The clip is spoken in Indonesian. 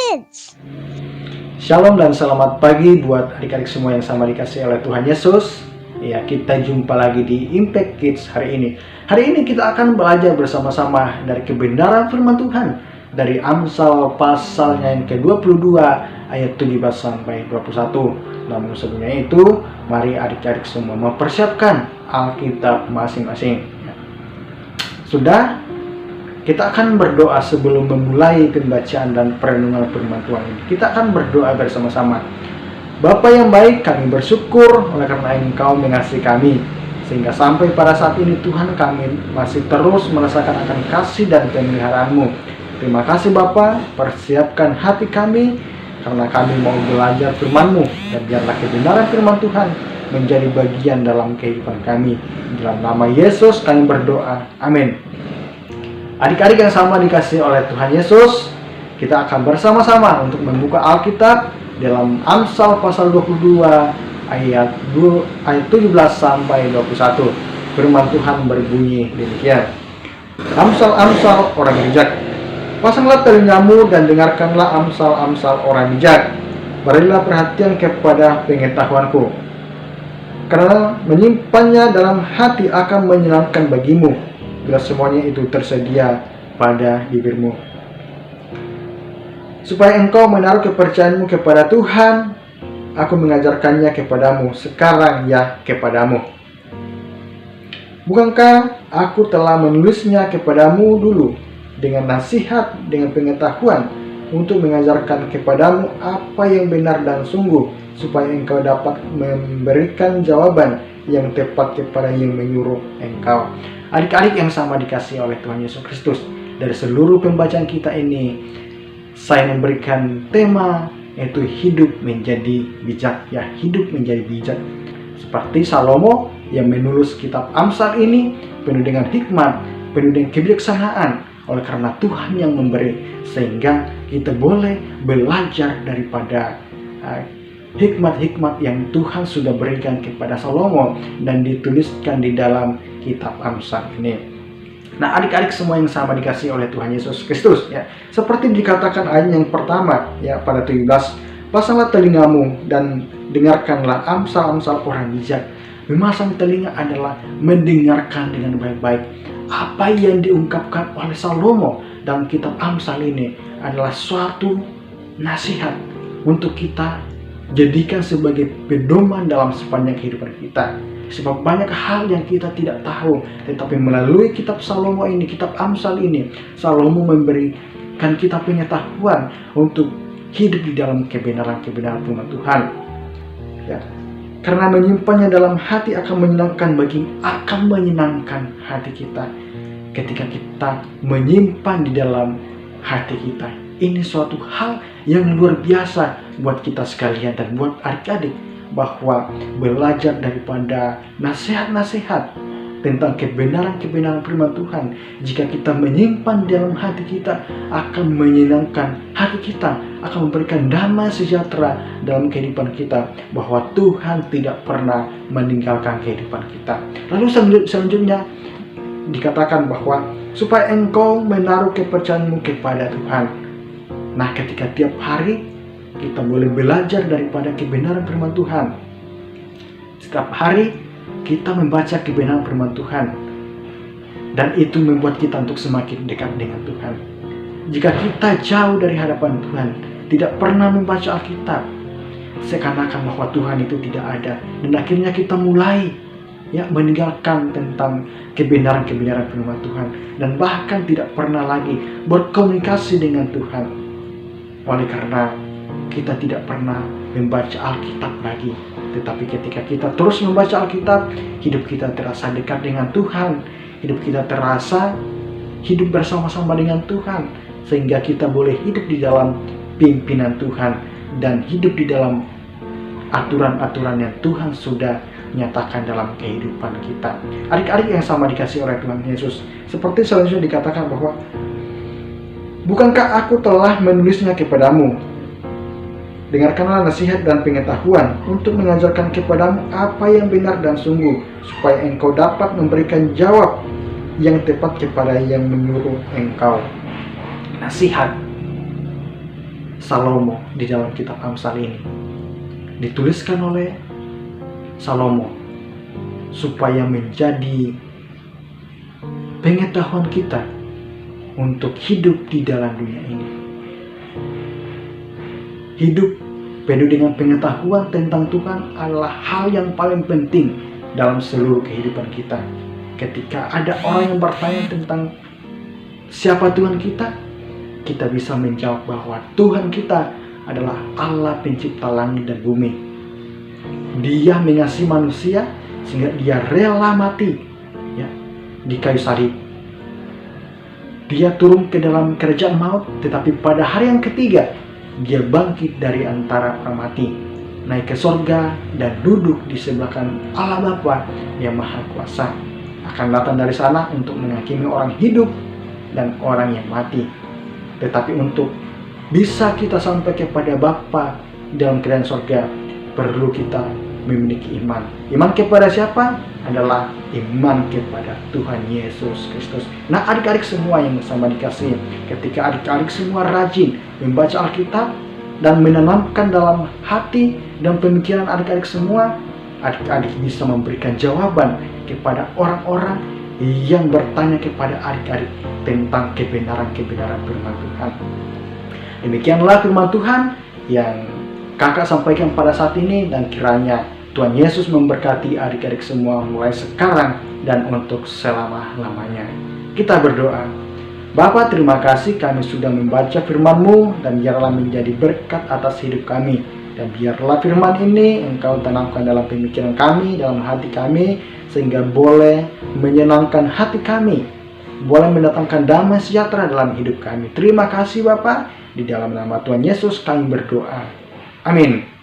Kids. Shalom dan selamat pagi buat adik-adik semua yang sama dikasih oleh Tuhan Yesus. Ya, kita jumpa lagi di Impact Kids hari ini. Hari ini kita akan belajar bersama-sama dari kebenaran firman Tuhan dari Amsal pasalnya yang ke-22 ayat 17 sampai 21. Namun sebelumnya itu, mari adik-adik semua mempersiapkan Alkitab masing-masing. Sudah? Kita akan berdoa sebelum memulai pembacaan dan perenungan firman Tuhan ini. Kita akan berdoa bersama-sama. Bapa yang baik, kami bersyukur oleh karena Engkau mengasihi kami. Sehingga sampai pada saat ini Tuhan, kami masih terus merasakan akan kasih dan pemeliharaan-Mu. Terima kasih Bapa, persiapkan hati kami karena kami mau belajar firman-Mu. Dan biarlah kebenaran firman Tuhan menjadi bagian dalam kehidupan kami. Dalam nama Yesus kami berdoa. Amin. Adik-adik yang sama dikasih oleh Tuhan Yesus, kita akan bersama-sama untuk membuka Alkitab dalam Amsal pasal 22 ayat 17 sampai 21. Firman Tuhan berbunyi demikian. Amsal-amsal orang bijak. Pasanglah telingamu dan dengarkanlah amsal-amsal orang bijak. Berilah perhatian kepada pengetahuanku. Karena menyimpannya dalam hati akan menyenangkan bagimu. Bila semuanya itu tersedia pada bibirmu, supaya engkau menaruh kepercayaanmu kepada Tuhan, aku mengajarkannya kepadamu sekarang ya kepadamu. Bukankah aku telah menulisnya kepadamu dulu dengan nasihat, dengan pengetahuan, untuk mengajarkan kepadamu apa yang benar dan sungguh, supaya engkau dapat memberikan jawaban yang tepat kepada yang menyuruh engkau. Adik-adik yang sama dikasih oleh Tuhan Yesus Kristus, dari seluruh pembacaan kita ini, saya memberikan tema yaitu hidup menjadi bijak. Ya, hidup menjadi bijak. Seperti Salomo yang menulis kitab Amsal ini penuh dengan hikmat, penuh dengan kebijaksanaan, oleh karena Tuhan yang memberi, sehingga kita boleh belajar daripada hikmat-hikmat yang Tuhan sudah berikan kepada Salomo dan dituliskan di dalam kitab Amsal ini. Nah, adik-adik semua yang sama dikasih oleh Tuhan Yesus Kristus, ya, seperti dikatakan ayat yang pertama, ya, pada 17, pasanglah telingamu dan dengarkanlah amsal-amsal orang bijak. Memasang telinga adalah mendengarkan dengan baik-baik. Apa yang diungkapkan oleh Salomo dalam kitab Amsal ini adalah suatu nasihat untuk kita jadikan sebagai pedoman dalam sepanjang kehidupan kita. Sebab banyak hal yang kita tidak tahu, tetapi melalui kitab Salomo ini, kitab Amsal ini, Salomo memberikan kita pengetahuan untuk hidup di dalam kebenaran-kebenaran firman Tuhan. Ya. Karena menyimpannya dalam hati akan menyenangkan hati kita. Ketika kita menyimpan di dalam hati kita, ini suatu hal yang luar biasa buat kita sekalian dan buat adik-adik, bahwa belajar daripada nasihat-nasihat tentang kebenaran-kebenaran firman Tuhan, jika kita menyimpan dalam hati kita, akan menyenangkan hati kita, akan memberikan damai sejahtera dalam kehidupan kita, bahwa Tuhan tidak pernah meninggalkan kehidupan kita. Lalu selanjutnya dikatakan bahwa supaya engkau menaruh kepercayaanmu kepada Tuhan. Nah, ketika tiap hari kita boleh belajar daripada kebenaran firman Tuhan. Setiap hari kita membaca kebenaran firman Tuhan, dan itu membuat kita untuk semakin dekat dengan Tuhan. Jika kita jauh dari hadapan Tuhan, tidak pernah membaca Alkitab, seakan-akan bahwa Tuhan itu tidak ada, dan akhirnya kita mulai meninggalkan tentang kebenaran-kebenaran firman Tuhan, dan bahkan tidak pernah lagi berkomunikasi dengan Tuhan. Oleh karena kita tidak pernah membaca Alkitab lagi. Tetapi ketika kita terus membaca Alkitab, hidup kita terasa dekat dengan Tuhan. Hidup kita terasa hidup bersama-sama dengan Tuhan, sehingga kita boleh hidup di dalam pimpinan Tuhan dan hidup di dalam aturan-aturan yang Tuhan sudah nyatakan dalam kehidupan kita. Adik-adik yang sama dikasih oleh Tuhan Yesus, seperti selanjutnya dikatakan bahwa bukankah aku telah menulisnya kepadamu? Dengarkanlah nasihat dan pengetahuan untuk mengajarkan kepadamu apa yang benar dan sungguh, supaya engkau dapat memberikan jawab yang tepat kepada yang menyuruh engkau. Nasihat Salomo di dalam kitab Amsal ini. Dituliskan oleh Salomo supaya menjadi pengetahuan kita untuk hidup di dalam dunia ini. Hidup penuh dengan pengetahuan tentang Tuhan adalah hal yang paling penting dalam seluruh kehidupan kita. Ketika ada orang yang bertanya tentang siapa Tuhan kita, kita bisa menjawab bahwa Tuhan kita adalah Allah pencipta langit dan bumi. Dia mengasihi manusia sehingga dia rela mati, ya, di kayu salib. Dia turun ke dalam kerajaan maut, tetapi pada hari yang ketiga dia bangkit dari antara orang mati, naik ke sorga dan duduk di sebelah kanan Allah Bapa yang Maha Kuasa. Akan datang dari sana untuk menghakimi orang hidup dan orang yang mati. Tetapi untuk bisa kita sampai kepada Bapa dalam kerajaan sorga, perlu kita memiliki iman. Iman kepada siapa? Adalah iman kepada Tuhan Yesus Kristus. Nah, adik-adik semua yang sama dikasihi, ketika adik-adik semua rajin membaca Alkitab dan menanamkan dalam hati dan pemikiran adik-adik semua, adik-adik bisa memberikan jawaban kepada orang-orang yang bertanya kepada adik-adik tentang kebenaran-kebenaran firman Tuhan. Demikianlah firman Tuhan yang kakak sampaikan pada saat ini, dan kiranya Tuhan Yesus memberkati adik-adik semua mulai sekarang dan untuk selama-lamanya. Kita berdoa. Bapa, terima kasih kami sudah membaca firman-Mu, dan biarlah menjadi berkat atas hidup kami. Dan biarlah firman ini Engkau tanamkan dalam pemikiran kami, dalam hati kami, sehingga boleh menyenangkan hati kami, boleh mendatangkan damai sejahtera dalam hidup kami. Terima kasih Bapa. Di dalam nama Tuhan Yesus kami berdoa. Amin.